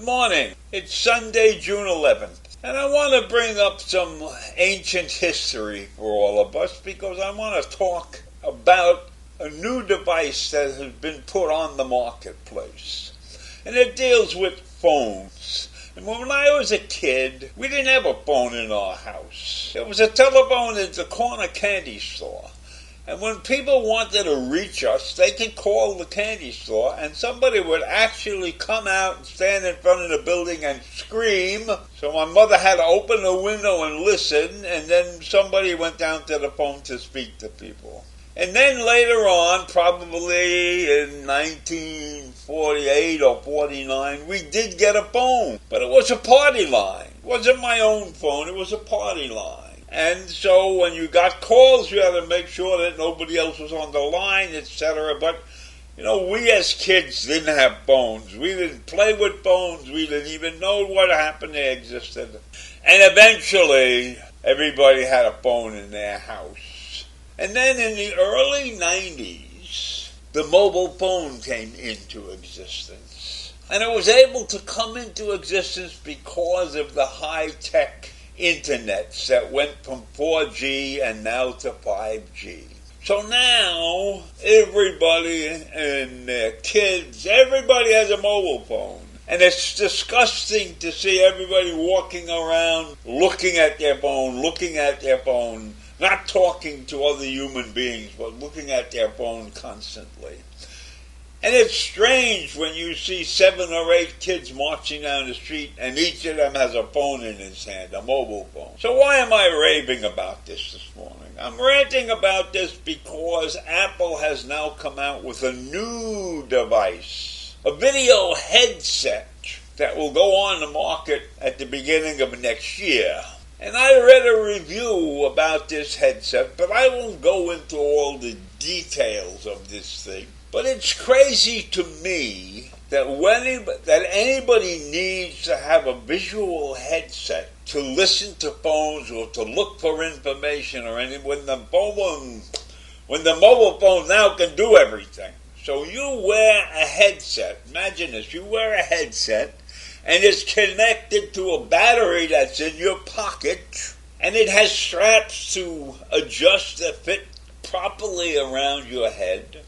Good morning. It's Sunday, June 11th, and I want to bring up some ancient history for all of us because I want to talk about a new device that has been put on the marketplace, and it deals with phones. And when I was a kid, we didn't have a phone in our house. There was a telephone at the corner candy store. And when people wanted to reach us, they could call the candy store, and somebody would actually come out and stand in front of the building and scream. So my mother had to open the window and listen, and then somebody went down to the phone to speak to people. And then later on, probably in 1948 or 49, we did get a phone. But it was a party line. It wasn't my own phone, it was a party line. And so when you got calls, you had to make sure that nobody else was on the line, etc. But, we as kids didn't have phones. We didn't play with phones. We didn't even know what happened they existed. And eventually, everybody had a phone in their house. And then in the early 90s, the mobile phone came into existence. And it was able to come into existence because of the high-tech internets that went from 4G and now to 5G. So now everybody and their kids, everybody has a mobile phone. And it's disgusting to see everybody walking around looking at their phone, not talking to other human beings, but looking at their phone constantly. And it's strange when you see 7 or 8 kids marching down the street and each of them has a phone in his hand, a mobile phone. So why am I raving about this morning? I'm ranting about this because Apple has now come out with a new device, a video headset that will go on the market at the beginning of next year. And I read a review about this headset, but I won't go into all the details of this thing. But it's crazy to me that anybody needs to have a visual headset to listen to phones or to look for information or anything when the mobile phone now can do everything. So you wear a headset. Imagine this. You wear a headset and it's connected to a battery that's in your pocket, and it has straps to adjust to fit properly around your head.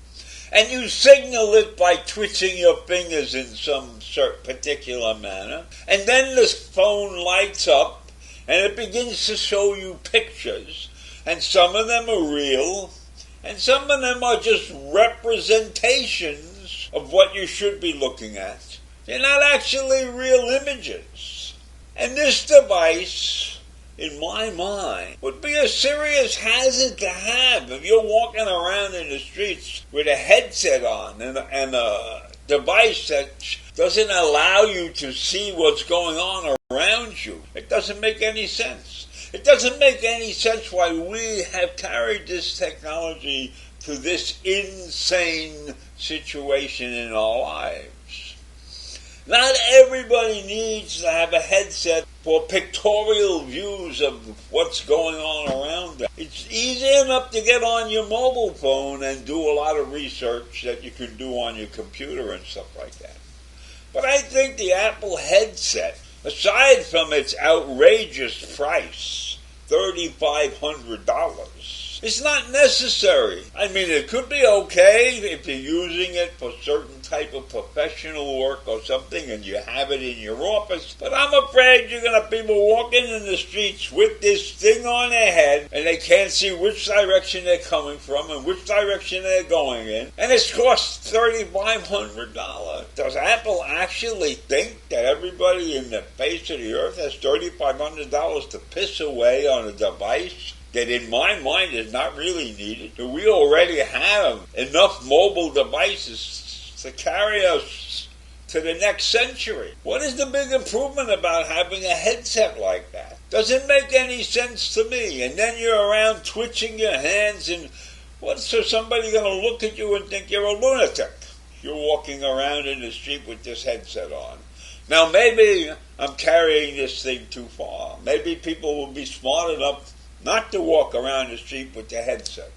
And you signal it by twitching your fingers in some particular manner. And then the phone lights up and it begins to show you pictures. And some of them are real and some of them are just representations of what you should be looking at. They're not actually real images. And this device, in my mind, would be a serious hazard to have if you're walking around in the streets with a headset on and a device that doesn't allow you to see what's going on around you. It doesn't make any sense. It doesn't make any sense why we have carried this technology to this insane situation in our lives. Not everybody needs to have a headset for pictorial views of what's going on around them. It's easy enough to get on your mobile phone and do a lot of research that you can do on your computer and stuff like that. But I think the Apple headset, aside from its outrageous price, $3,500, it's not necessary. I mean, it could be okay if you're using it for certain type of professional work or something and you have it in your office. But I'm afraid you're going to have people walking in the streets with this thing on their head and they can't see which direction they're coming from and which direction they're going in. And it's cost $3,500. Does Apple actually think that everybody in the face of the earth has $3,500 to piss away on a device that in my mind is not really needed? Do we already have enough mobile devices to carry us to the next century? What is the big improvement about having a headset like that? Doesn't make any sense to me. And then you're around twitching your hands, and what's somebody going to look at you and think you're a lunatic? You're walking around in the street with this headset on. Now maybe I'm carrying this thing too far. Maybe people will be smart enough not to walk around the street with the headset.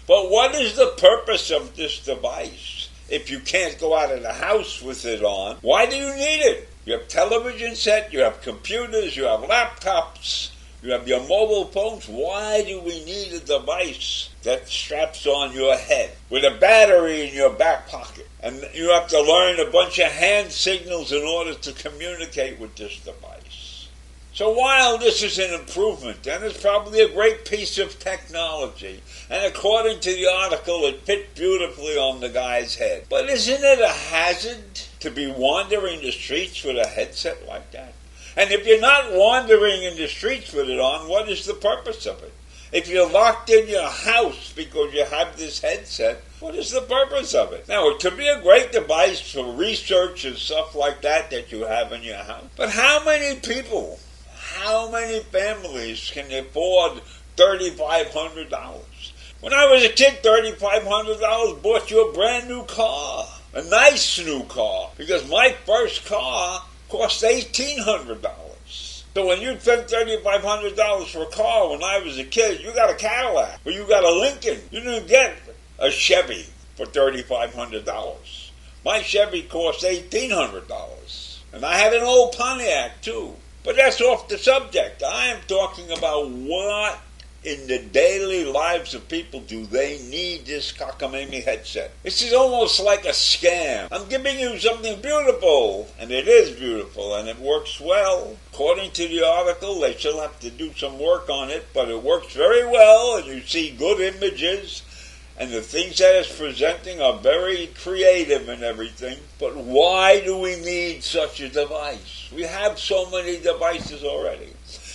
But what is the purpose of this device? If you can't go out of the house with it on, why do you need it? You have television set, you have computers, you have laptops, you have your mobile phones. Why do we need a device that straps on your head with a battery in your back pocket? And you have to learn a bunch of hand signals in order to communicate with this device. So while this is an improvement, and it's probably a great piece of technology, and according to the article, it fit beautifully on the guy's head. But isn't it a hazard to be wandering the streets with a headset like that? And if you're not wandering in the streets with it on, what is the purpose of it? If you're locked in your house because you have this headset, what is the purpose of it? Now, it could be a great device for research and stuff like that you have in your house. But how many people, how many families can afford $3,500? When I was a kid, $3,500 bought you a brand new car. A nice new car. Because my first car cost $1,800. So when you spent $3,500 for a car when I was a kid, you got a Cadillac or you got a Lincoln. You didn't get a Chevy for $3,500. My Chevy cost $1,800. And I had an old Pontiac too. But that's off the subject. I am talking about what in the daily lives of people do they need this cockamamie headset. This is almost like a scam. I'm giving you something beautiful, and it is beautiful, and it works well. According to the article, they still have to do some work on it, but it works very well, and you see good images, and the things that it's presenting are very creative and everything. But why do we need such a device? We have so many devices already.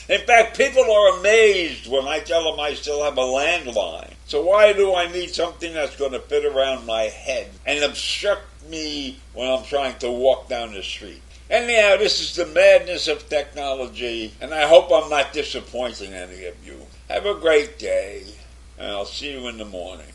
In fact, people are amazed when I tell them I still have a landline. So why do I need something that's going to fit around my head and obstruct me when I'm trying to walk down the street? Anyhow, this is the madness of technology, and I hope I'm not disappointing any of you. Have a great day, and I'll see you in the morning.